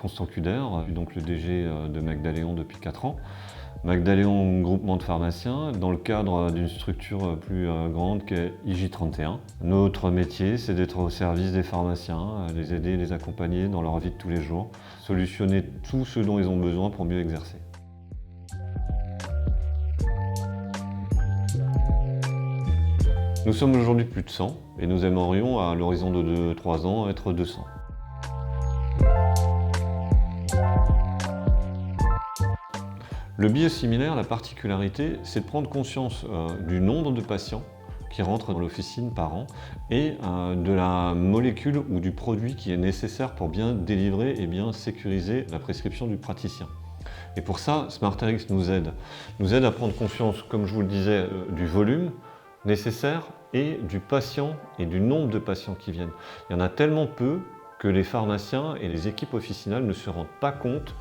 Constant Cuder, donc le DG de Magdaléon depuis 4 ans. Magdaléon, groupement de pharmaciens, dans le cadre d'une structure plus grande qu'est IJ31. Notre métier, c'est d'être au service des pharmaciens, les aider, les accompagner dans leur vie de tous les jours, solutionner tout ce dont ils ont besoin pour mieux exercer. Nous sommes aujourd'hui plus de 100 et nous aimerions, à l'horizon de 2-3 ans, être 200. Le biosimilaire, la particularité, c'est de prendre conscience du nombre de patients qui rentrent dans l'officine par an et de la molécule ou du produit qui est nécessaire pour bien délivrer et bien sécuriser la prescription du praticien. Et pour ça, SmartRx nous aide à prendre conscience, comme je vous le disais, du volume nécessaire et du patient et du nombre de patients qui viennent. Il y en a tellement peu que les pharmaciens et les équipes officinales ne se rendent pas compte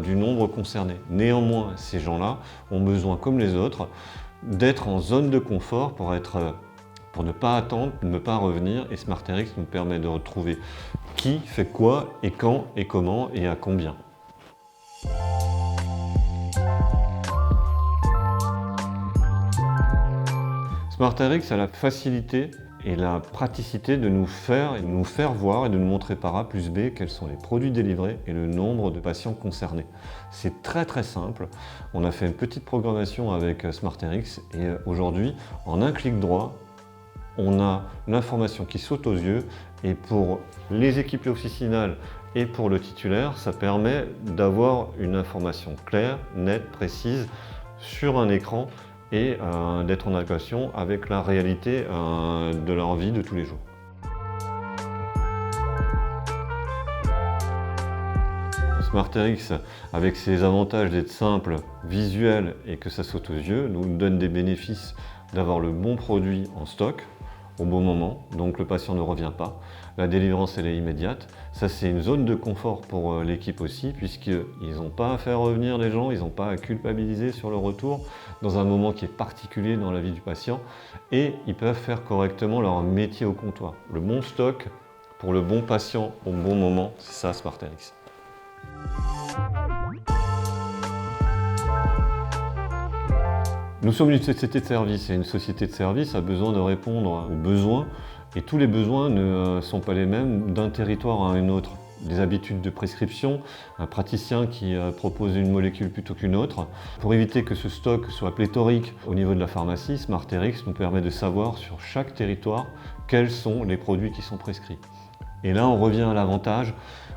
du nombre concerné. Néanmoins, ces gens-là ont besoin, comme les autres, d'être en zone de confort pour ne pas attendre, ne pas revenir, et SmartRx nous permet de retrouver qui fait quoi, et quand, et comment, et à combien. SmartRx a la facilité et la praticité de nous faire voir et de nous montrer par A plus B quels sont les produits délivrés et le nombre de patients concernés. C'est très simple. On a fait une petite programmation avec SmartRx et aujourd'hui, en un clic droit, on a l'information qui saute aux yeux, et pour les équipes officinales et pour le titulaire, ça permet d'avoir une information claire, nette, précise sur un écran et d'être en adéquation avec la réalité de leur vie de tous les jours. SmartRx, avec ses avantages d'être simple, visuel et que ça saute aux yeux, nous donne des bénéfices d'avoir le bon produit en stock au bon moment, donc le patient ne revient pas. La délivrance, elle est immédiate. Ça, c'est une zone de confort pour l'équipe aussi, puisqu'ils n'ont pas à faire revenir les gens, ils n'ont pas à culpabiliser sur le retour dans un moment qui est particulier dans la vie du patient, et ils peuvent faire correctement leur métier au comptoir. Le bon stock pour le bon patient au bon moment, c'est ça SmartRx. Nous sommes une société de service et une société de service a besoin de répondre aux besoins, et tous les besoins ne sont pas les mêmes d'un territoire à un autre. Des habitudes de prescription, un praticien qui propose une molécule plutôt qu'une autre. Pour éviter que ce stock soit pléthorique au niveau de la pharmacie, SmartRx nous permet de savoir sur chaque territoire quels sont les produits qui sont prescrits. Et là, on revient à l'avantage,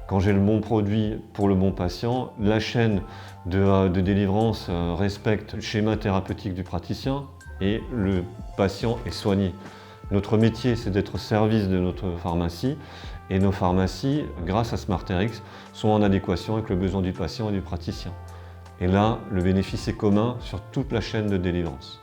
quand j'ai le bon produit pour le bon patient, la chaîne de délivrance respecte le schéma thérapeutique du praticien et le patient est soigné. Notre métier, c'est d'être au service de notre pharmacie, et nos pharmacies, grâce à SmartRx, sont en adéquation avec le besoin du patient et du praticien. Et là, le bénéfice est commun sur toute la chaîne de délivrance.